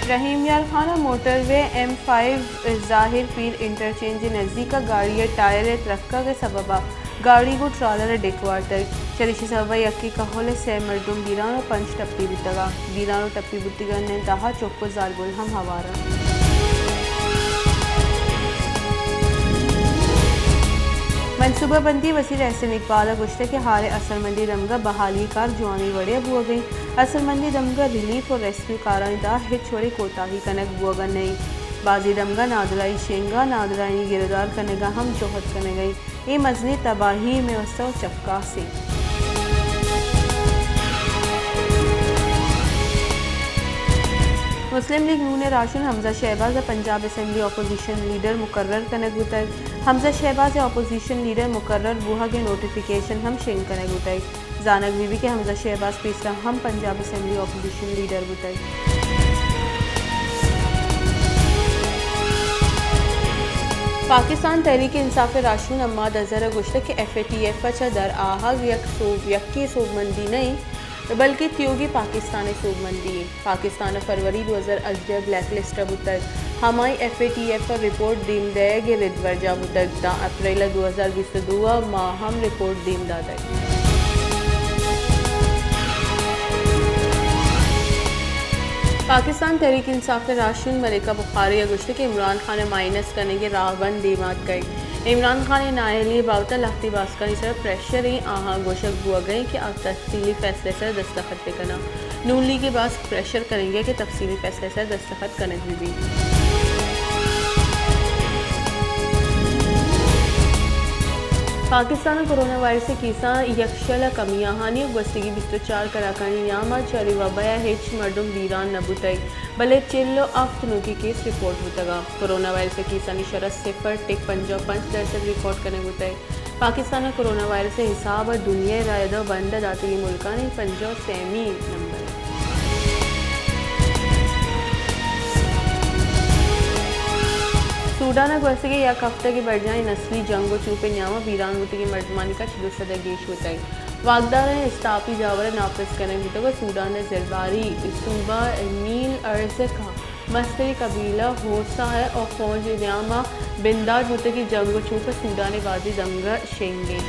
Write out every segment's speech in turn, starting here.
रहीम यार खाना motorway M5 ज़ाहिर पीर इंटरचेंज नज़दीक गाड़ी टायर ट्रक्का के सबबा गाड़ी को ट्रालर डिकवाटर चरिश सबबा यक्की कहले से मर्दुम बीरानो पंच टप्पी बुतगा बीरानो टप्पी बुतगा ने दहा चौको जालबुल हम हवारा मनसूबाबंदी वसीर एहसन इकबाल गुश्ते के हारे असरमंदी दमगा बहाली कार जुआनी वड़े बुआ गई असरमंदी दमगा रिलीफ और रेस्क्यू काराइंदा हिच वड़े कोताही कनक बुआ नहीं बाजी दमगा नादराई शेंगा नादराई गिरदार कनेगा हम चौहद कने गई ये मजनी तबाही में वस्तव चक्का से मुस्लिम लीग नून राशन Hamza Shahbaz Punjab assembly opposition leader मुकर्रर कनक गुतई हमजा शहबाज अपोजिशन लीडर मुकर्रर बुहा के नोटिफिकेशन हम शेंग कनक गुतई जानक बीबी के हमजा शहबाज तीसरा हम पंजाब असेंबली अपोजिशन लीडर गुतई पाकिस्तान तहरीक इंसाफ राशून अम्माद अजहर गुश्त के FATF दर आहग यक्की सूबमंदी नहीं बल्कि त्योगी पाकिस्तान सूबमंदी पाकिस्तान फरवरी 2018 ब्लैक लिस्ट बुतक हमारी FATF रिपोर्ट दीम देगे रिदवर्जा बुतक दा अप्रैल 2022 माहम रिपोर्ट दीम दादा पाकिस्तान तहरीक इंसाफ राशन मलिका बुखारी गुश्त के इमरान खान माइनस करने के राहबंद दीमात गई इमरान खान नायली बावता लख्ती बास्कानी सर प्रेशर ही आहा गोशक बुआ गए कि आप तफसीली फैसले से दस्तखत पे करना नून लीग के बाद प्रेशर करेंगे कि तफसीली फैसले से दस्तखत करने भी पाकिस्तान कोरोना वायरस से कीसा यक्षला कमियां हानि वस्तगी 24 कराकानी यामा चरी वबया हेच मर्दुम बीरान नबुतई भले चिल्लो आफ्तनू की केस रिपोर्ट बुतगा कोरोना वायरस से कीसा निशरत 0.55% रिकॉर्ड करने बुतई पाकिस्तान कोरोना वायरस से हिसाब दुनिया रायदा बंद दाती मुल्कानी पंजो सेमी नंबर सूडान वस्तगी एक हफ्ते की बढ़ जाए नस्ली जंगो चूपे न्यामा बीरान मुती की मर्दमानी का छिदो सदा गेश होता है वागदार ने इस्ताफी जावर नाफिज करने मुतगा सूडान ने जरबारी सूबा नील अर्ज का मस्तरी कबीला होसा है और फौज न्यामा बिंदाद मुते की जंगो चूपे सूडान बाजी दंगा शेंगे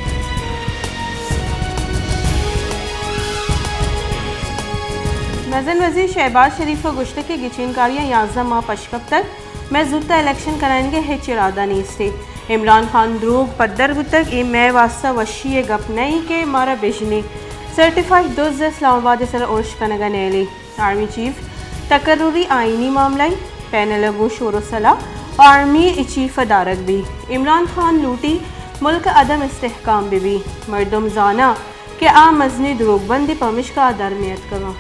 नजन वजीर शहबाज शरीफ को गुश्त के गिचिनकारियाँ 11 माह पशकब तक मैं जुत्ता इलेक्शन कराएंगे हिच इरादा नहीं से इमरान खान द्रोग पद्दर गुतक ए मैं वास्ता वशी गप नहीं के मारा बिजनी सर्टिफाइड दोस्त इस्लामाबाद सर ओश कनगा नैली आर्मी चीफ तकर्रुरी आइनी मामलाई पैनल गो शोर सला आर्मी चीफ अदारक भी इमरान खान लूटी मुल्क अदम इस्तेहकाम भी मर्दम जाना के आ मजनी द्रोगबंदी पमिश का दरमियत कवा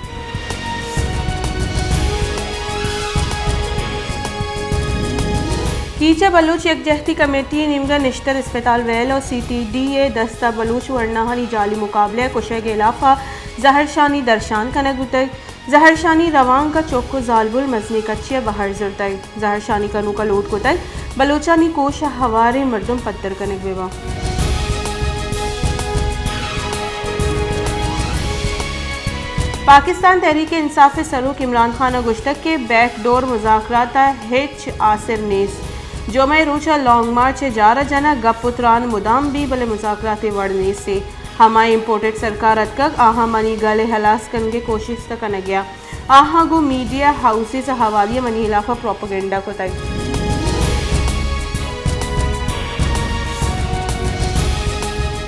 कीचा बलूच यकजहती कमेटी निमगा निश्तर अस्पताल वैल और CTDA दस्ता बलूच वर्नाहानी जाली मुकाबले कुशे के इलाफा जहरशानी दर्शान कनक गुतक जहरशानी रवांग का चौको जालबुल मजनी कच्चे बहर जुरतक जहरशानी कनू का लोट गुतक बलूचानी कोश हवारे मर्दुम पत्थर कनक बेवा पाकिस्तान तहरीक इंसाफ सरूक इमरान खान गुश्तक के बैकडोर मुज़ाकरात हिच आसिर नेस जो मैं रोचा लॉन्ग मार्च जारा जना गप पुत्रान मुदाम भी बले मुज़ाकरात वर्णने से हमारी इम्पोर्टेड सरकार अतक आहा मनी गले हलास करने की कोशिश तक न गया आहा गो मीडिया हाउसेस हवालिया मनी हिलाफा प्रोपोगेंडा को तक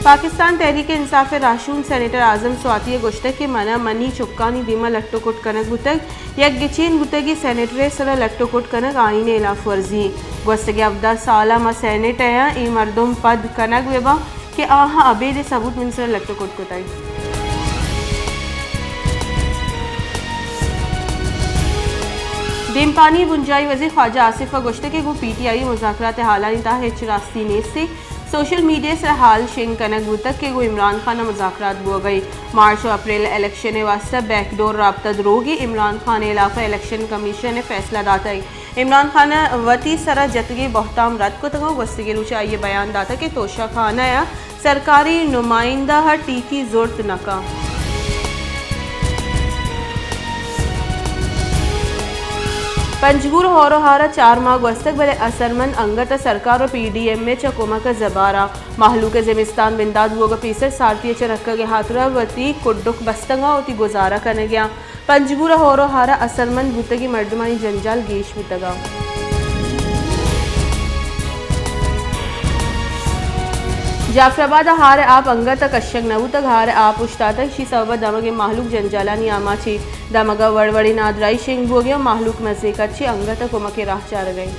पाकिस्तान तहरीक इंसाफ राशून सेनेटर आजम स्वाति गुश्तक के मना मनी चुक्कानी दीमा लट्टो कुट कनक गुतक यक गिचीन गुतगी सेनेटरे सर लट्टो कुट कनक आईन इलाफ वर्जी गुस्तगी अवदा साला मा सेनेट है ई मर्दुम पद कनक वेबा के आहा अबेद सबूत मिन सर लट्टो कुट कुताई दिमपानी बुंजाई वजीर ख्वाजा आसिफ गुश्तगी गो PTI मुज़ाकरात हालानी ता हिच रास्ती नेस से सोशल मीडिया से हाल शेंग कनक गुतक के वो इमरान खान मुज़ाकरात बुआ गई मार्च और अप्रैल इलेक्शन वास्ते बैकडोर राब्ता द्रोगी इमरान खान इलाफा इलेक्शन कमीशन ने फैसला दाता इमरान खान वती सरा जतगी बहताम रद्द को तक वस्तगी रुचा ये बयान दाता कि तोशा खाना या सरकारी नुमाइंदा हर टीकी ज़रूरत नका पंजगूर होरोहारा 4 माह वस्तक बले असरमंद अंगत सरकार और पीडीएम में चकोमक जबारा माहलू के जिमिस्तान बिंदाद वो पीसर सारतीय चरक्क के हाथुरा वती कुड्डुक बस्तंगा होती गुजारा करने गया पंजगूर होरोहारा असरमंद बुतगी मर्दमानी जंजाल गेश बुतगा जाफराबाद हार आप अंगत कश्यक नवुतक हार आप उश्तातक शी सबब दमगे माहलूक जंजालानी आमाची दमगा वड़वड़ी नादराई शेंग बोगे माहलूक मजे कच्ची अंगत कुमके राह चार गई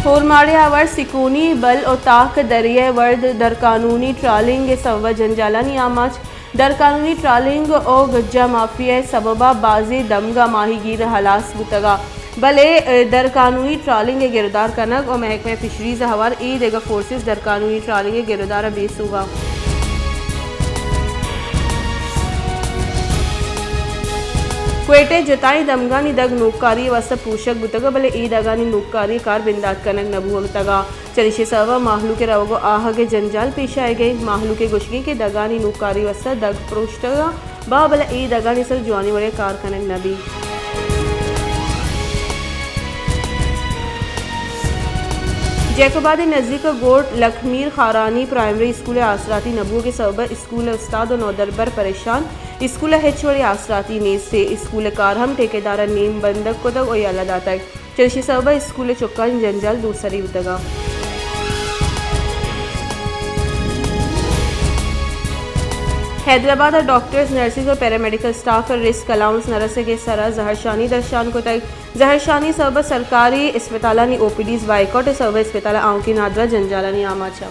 होरमाड़े आवर सिकोनी बल और ताक दरिया वर्द दर कानूनी ट्रालिंग सबब जंजालानी आमाच दर कानूनी ट्रालिंग और गज्जा माफिया सबबा बाजी दमगा माहीगीर हलास बुतगा भले दर कानूनी ट्रालिंग गिरदार कनक और महकमे फिशरीज हवार ई देगा फोर्सेस दर कानूनी ट्रालिंग गिरदार बेस होगा क्वेटे जताई दमगानी दग नूकारी वस्त पूशक बुतगा भले ई दगानी नूकारी कार बिंदात कनक नबू तगा चलिशे सवा माहलू के रवगो आह के जंजाल पेश आए गए माहलू के गुशगी के दगानी नूकारी वस्त दग प्रोष्टगा बा भले ई दगानी सर जुआनी बड़े कार कनक नबी जैकोबाद नज़दीक गोट लखमीर खारानी प्राइमरी स्कूल आसराती नबू के सबब स्कूल उस्ताद और नौदरबर परेशान स्कूल हेचवड़ी आसराती नीज से स्कूल कारहम ठेकेदार नीम बंदक को तक और अल्लाह तक चलशी सबब स्कूल चुक्का जंजाल दूसरी उतगा हैदराबाद डॉक्टर्स नर्सिस और पैरामेडिकल स्टाफ और रिस्क अलाउंस नरस के सरा जहरशानी दर्शान को तक जहरशानी सबब सरकारी अस्पतालानी ओपीडीज बाइकॉट सबब अस्पताल आँव की नादरा जंजालानी आमाचा